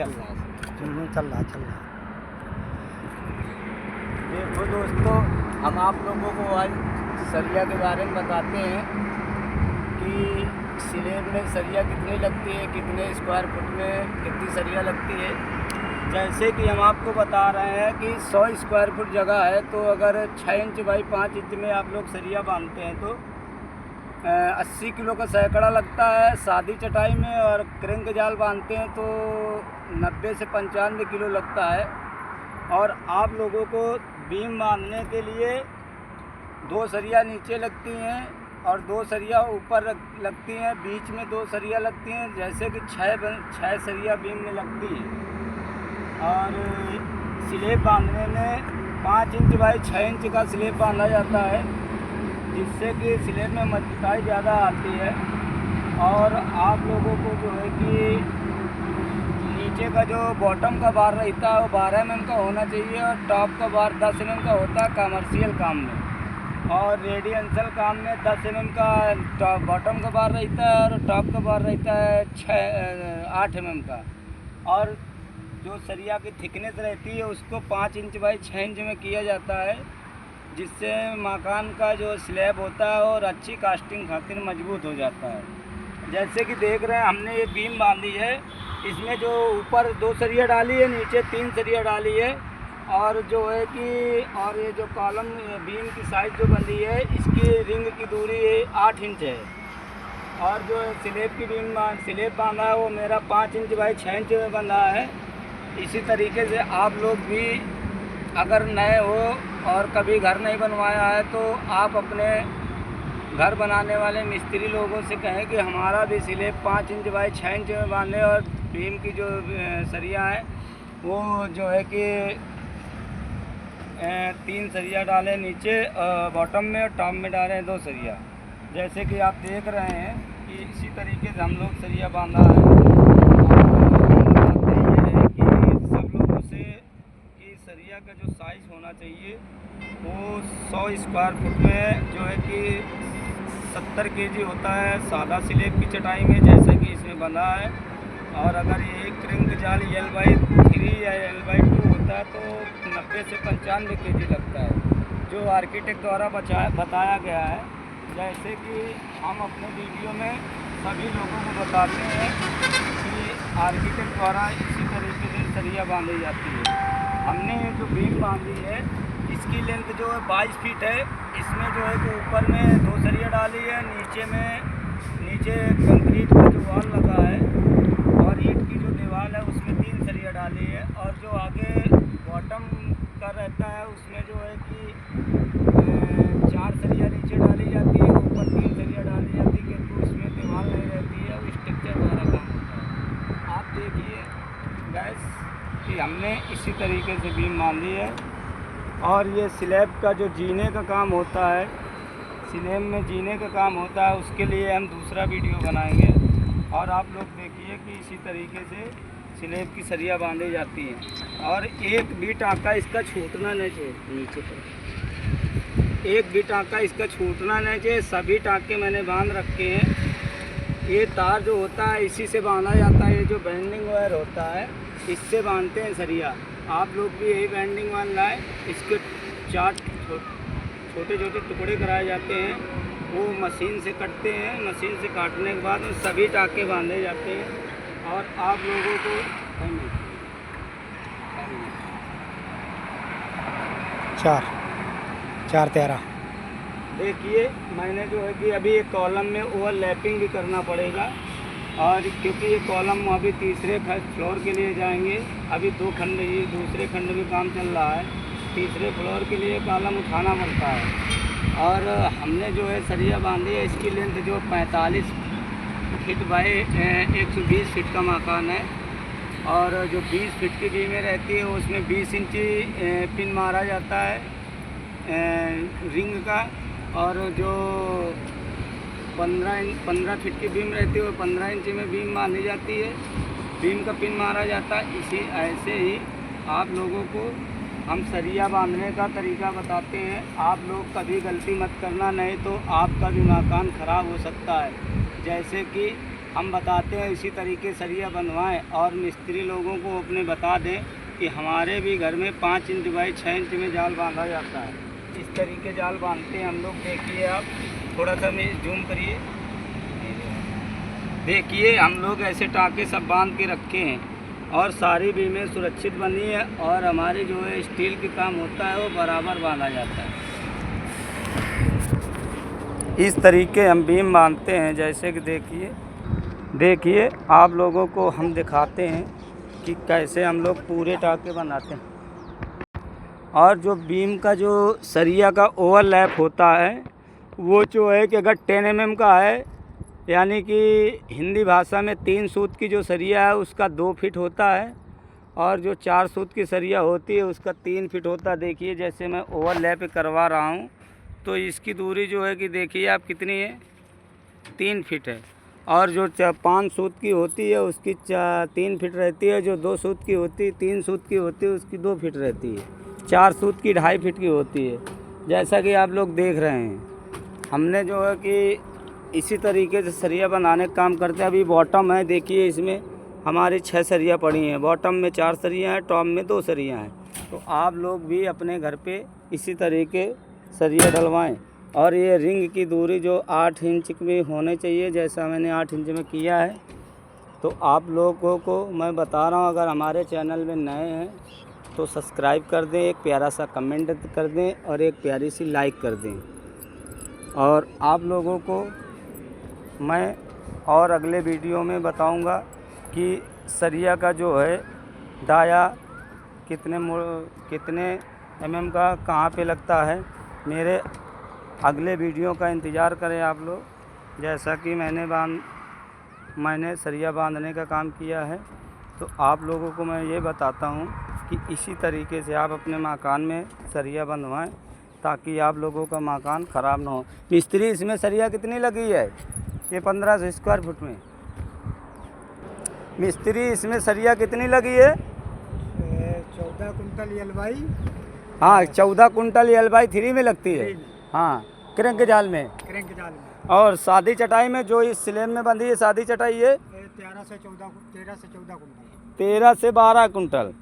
चल रहा है। चल रहा। देखो दोस्तों, हम आप लोगों को आज सरिया के बारे में बताते हैं कि स्लैब में सरिया कितनी लगती है, कितने स्क्वायर फुट में कितनी सरिया लगती है। जैसे कि हम आपको बता रहे हैं कि 100 स्क्वायर फुट जगह है, तो अगर 6 इंच बाई 5 इंच में आप लोग सरिया बांधते हैं तो 80 किलो का सैकड़ा लगता है सादी चटाई में, और क्रिंक जाल बांधते हैं तो 90 से 95 किलो लगता है। और आप लोगों को बीम बांधने के लिए 2 सरिया नीचे लगती हैं और 2 सरिया ऊपर लगती हैं, बीच में 2 सरिया लगती हैं, जैसे कि 6 सरिया बीम में लगती है। और स्लैब बांधने में 5 इंच बाई 6 इंच का स्लैब बांधा जाता है, जिससे कि स्लैब में मजबूताई ज़्यादा आती है। और आप लोगों को जो है कि नीचे का जो बॉटम का बार रहता है वो 12 mm का होना चाहिए, और टॉप का बार 10 mm का होता है कमर्शियल काम में। और रेडियंसल काम में 10 mm का बॉटम का बार रहता है और टॉप का बार रहता है 8 mm का। और जो सरिया की थिकनेस रहती है उसको 5 इंच बाई 6 इंच में किया जाता है, जिससे मकान का जो स्लैब होता है और अच्छी कास्टिंग खातिर मजबूत हो जाता है। जैसे कि देख रहे हैं, हमने ये बीम बांधी है, इसमें जो ऊपर 2 सरिया डाली है, नीचे 3 सरिया डाली है। और जो है कि और ये जो कॉलम बीम की साइज़ जो बंधी है, इसकी रिंग की दूरी 8 इंच है। और जो स्लैब की स्लैब बांधा है वो मेरा 5 इंच बाई 6 इंच में बंधा है। इसी तरीके से आप लोग भी अगर नए हो और कभी घर नहीं बनवाया है तो आप अपने घर बनाने वाले मिस्त्री लोगों से कहें कि हमारा भी स्लैब 5 इंच बाई 6 इंच में बांधे, और बीम की जो सरिया है वो जो है कि 3 सरिया डालें नीचे बॉटम में, और टॉप में डालें 2 सरिया। जैसे कि आप देख रहे हैं कि इसी तरीके से हम लोग सरिया बांधा है। सब लोगों से कि सरिया का जो साइज़ होना चाहिए वो 100 स्क्वायर फुट में जो है कि 70 kg होता है सादा स्लैब की चटाई में, जैसे कि इसमें बना है। और अगर ये क्रिंक जाल L/3 या L/2 होता है तो 90 से 95 kg लगता है, जो आर्किटेक्ट द्वारा बताया गया है। जैसे कि हम अपने वीडियो में सभी लोगों को बताते हैं कि आर्किटेक्ट द्वारा इसी तरीके से सरिया बांधी जाती है। हमने जो बीम बांधी है इसकी लेंथ जो है 22 फीट है। इसमें जो है कि ऊपर में 2 सरिया डाली है, नीचे कंक्रीट का जो वॉल लगा है और ईंट की जो दीवार है उसमें 3 सरिया डाली है। और जो आगे बॉटम का रहता है उसमें जो है कि 4 सरिया नीचे डाली जाती है, ऊपर 3 सरिया डाली जाती है, क्योंकि उसमें दीवार नहीं रहती है, वो स्ट्रक्चर द्वारा काम होता है। आप देखिए गैस कि हमने इसी तरीके से बीम बांधी है। और ये स्लैब का जो जीने का काम होता है, स्लैब में जीने का काम होता है, उसके लिए हम दूसरा वीडियो बनाएंगे। और आप लोग देखिए कि इसी तरीके से स्लैब की सरिया बांधी जाती है। और एक भी टाँका इसका छूटना नहीं चाहिए, नीचे पर एक भी टाँका इसका छूटना नहीं चाहिए। सभी टाँके मैंने बांध रखे हैं। ये तार जो होता है इसी से बांधा जाता है, ये जो बेंडिंग वायर होता है इससे बांधते हैं सरिया। आप लोग भी यही बेंडिंग वायर लाए, इसके 4 छोटे छोटे टुकड़े कराए जाते हैं, वो मशीन से कटते हैं। मशीन से काटने के बाद सभी टाँके बांधे जाते हैं। और आप लोगों को 4-13 देखिए, मैंने जो है कि अभी एक कॉलम में ओवरलैपिंग भी करना पड़ेगा, और क्योंकि ये कॉलम अभी तीसरे फ्लोर के लिए जाएंगे। अभी 2 खंड, ये दूसरे खंड में काम चल रहा है, तीसरे फ्लोर के लिए कॉलम उठाना पड़ता है। और हमने जो है सरिया बांधी है, इसकी लेंथ जो 45 फीट बाई 120 फीट का मकान है। और जो 20 फीट की बीमें रहती है उसमें 20 इंची पिन मारा जाता है रिंग का। और जो 15 फीट की बीम रहती है वो 15 इंच में बीम बांधी जाती है, बीम का पिन मारा जाता है। इसी ऐसे ही आप लोगों को हम सरिया बांधने का तरीका बताते हैं। आप लोग कभी गलती मत करना, नहीं तो आपका भी मकान ख़राब हो सकता है। जैसे कि हम बताते हैं इसी तरीके सरिया बंधवाएं और मिस्त्री लोगों को अपने बता दें कि हमारे भी घर में 5 इंच बाई 6 इंच में जाल बांधा जाता है। इस तरीके जाल बांधते हैं हम लोग। देखिए आप थोड़ा सा में जूम करिए, देखिए हम लोग ऐसे टाँके सब बांध के रखे हैं और सारी बीमें सुरक्षित बनी है और हमारे जो है स्टील के काम होता है वो बराबर बांधा जाता है। इस तरीके हम बीम बांधते हैं। जैसे कि देखिए आप लोगों को हम दिखाते हैं कि कैसे हम लोग पूरे टाँके बनाते हैं। और जो बीम का जो सरिया का ओवरलैप होता है वो जो है कि अगर 10 mm का है, यानी कि हिंदी भाषा में 3 सूत की जो सरिया है उसका 2 फीट होता है और जो 4 सूत की सरिया होती है उसका 3 फीट होता है। देखिए जैसे मैं ओवरलैप करवा रहा हूँ तो इसकी दूरी जो है कि देखिए आप कितनी है, 3 फीट है। और जो 5 सूत की होती है उसकी 3 फीट रहती है। जो 2 सूत की होती है, 3 सूत की होती है उसकी 2 फीट रहती है। 4 सूत की 2.5 फीट की होती है। जैसा कि आप लोग देख रहे हैं, हमने जो है कि इसी तरीके से सरिया बनाने का काम करते हैं। अभी बॉटम है, देखिए इसमें हमारी 6 सरिया पड़ी हैं। बॉटम में 4 सरिया हैं, टॉप में 2 सरिया हैं। तो आप लोग भी अपने घर पे इसी तरीके सरिया डलवाएं। और ये रिंग की दूरी जो 8 इंच में होने चाहिए, जैसा मैंने 8 इंच में किया है। तो आप लोगों को मैं बता रहा हूँ, अगर हमारे चैनल में नए हैं तो सब्सक्राइब कर दें, एक प्यारा सा कमेंट कर दें और एक प्यारी सी लाइक कर दें। और आप लोगों को मैं और अगले वीडियो में बताऊंगा कि सरिया का जो है डाया कितने mm का कहाँ पे लगता है। मेरे अगले वीडियो का इंतज़ार करें आप लोग। जैसा कि मैंने सरिया बांधने का काम किया है, तो आप लोगों को मैं ये बताता हूँ कि इसी तरीके से आप अपने मकान में सरिया बंधवाएं ताकि आप लोगों का मकान ख़राब ना हो। मिस्त्री इसमें सरिया कितनी लगी है? ये 1500 स्क्वायर फुट में। मिस्त्री इसमें सरिया कितनी लगी है? 14 कुंटल एलवाई। हाँ, 14 कुंटल एलवाई 3 में लगती है। हाँ, क्रैंक जाल में। और सादी चटाई में जो इस स्लैब में बंधी है सादी चटाई है 13 से 14 कुंटल। 13 से 12 कुंटल।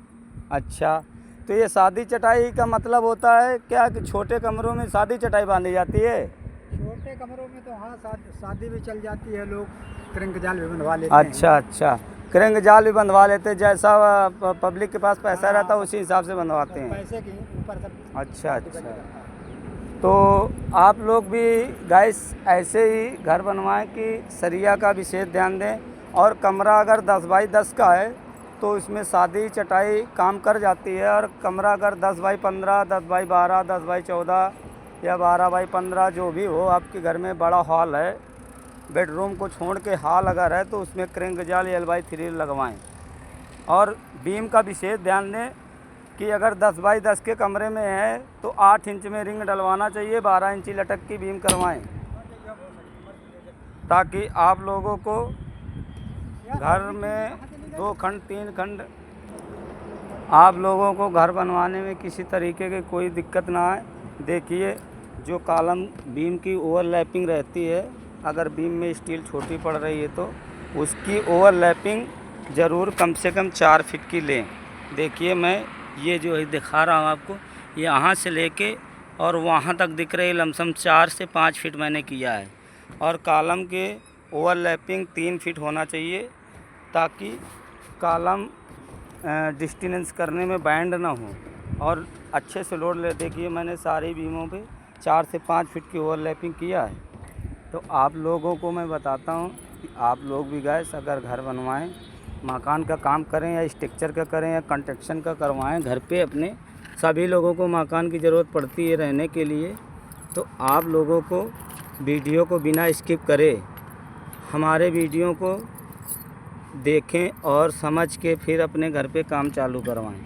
अच्छा, तो ये सादी चटाई का मतलब होता है क्या कि छोटे कमरों में सादी चटाई बांधी जाती है? छोटे कमरों में तो हाँ शादी भी चल जाती है, लोग क्रैंक जाल भी बनवा लेते हैं। अच्छा, क्रैंक जाल भी बनवा लेते हैं। जैसा पब्लिक के पास पैसा रहता है उसी हिसाब से बनवाते हैं। पैसे के ऊपर सब। अच्छा। तो आप लोग भी गाइस ऐसे ही घर बनवाएं कि सरिया का विशेष ध्यान दें। और कमरा अगर 10 बाई 10 का है तो इसमें सादी चटाई काम कर जाती है। और कमरा अगर 10 बाई 15, 10 बाई 12, 10 बाई 14 या 12 बाई 15 जो भी हो, आपके घर में बड़ा हॉल है, बेडरूम को छोड़ के हॉल अगर है तो उसमें क्रैंक जाल एलवाई 3 लगवाएं। और बीम का विशेष ध्यान दें कि अगर 10 बाई 10 के कमरे में है तो 8 इंच में रिंग डलवाना चाहिए, 12 इंची लटक की बीम करवाएं ताकि आप लोगों को घर में 2 खंड 3 खंड आप लोगों को घर बनवाने में किसी तरीके की कोई दिक्कत ना आए। देखिए जो कॉलम बीम की ओवरलैपिंग रहती है, अगर बीम में स्टील छोटी पड़ रही है तो उसकी ओवरलैपिंग ज़रूर कम से कम 4 फीट की लें। देखिए मैं ये जो है दिखा रहा हूँ आपको, यहाँ से लेके और वहाँ तक दिख रही लमसम 4 से 5 फीट मैंने किया है। और कॉलम के ओवरलैपिंग 3 फीट होना चाहिए ताकि कॉलम डिस्टेंस करने में बैंड ना हो और अच्छे से लोड ले। देखिए मैंने सारी बीमों पे 4 से 5 फीट की ओवरलैपिंग किया है। तो आप लोगों को मैं बताता हूँ कि आप लोग भी गैस अगर घर बनवाएं, मकान का काम करें या स्ट्रक्चर का करें या कंस्ट्रक्शन का करवाएं, घर पे अपने सभी लोगों को मकान की ज़रूरत पड़ती है रहने के लिए। तो आप लोगों को वीडियो को बिना स्किप करें हमारे वीडियो को देखें और समझ के फिर अपने घर पे काम चालू करवाएं।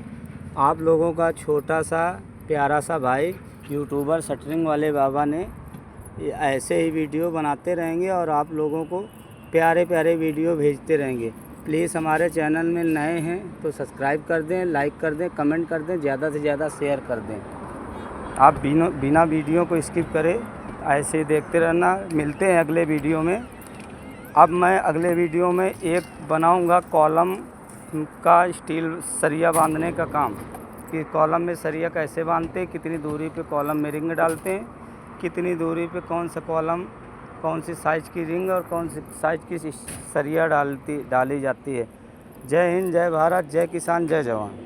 आप लोगों का छोटा सा प्यारा सा भाई यूट्यूबर शटरिंग वाले बाबा ने ऐसे ही वीडियो बनाते रहेंगे और आप लोगों को प्यारे प्यारे वीडियो भेजते रहेंगे। प्लीज़ हमारे चैनल में नए हैं तो सब्सक्राइब कर दें, लाइक कर दें, कमेंट कर दें, ज़्यादा से ज़्यादा शेयर कर दें। आप बिना वीडियो को स्किप करें ऐसे ही देखते रहना। मिलते हैं अगले वीडियो में। अब मैं अगले वीडियो में एक बनाऊंगा कॉलम का स्टील सरिया बांधने का काम, कि कॉलम में सरिया कैसे बांधते हैं, कितनी दूरी पे कॉलम में रिंग डालते हैं, कितनी दूरी पे कौन सा कॉलम, कौन सी साइज़ की रिंग और कौन सी साइज़ की सरिया डाली जाती है। जय हिंद, जय भारत, जय किसान, जय जवान।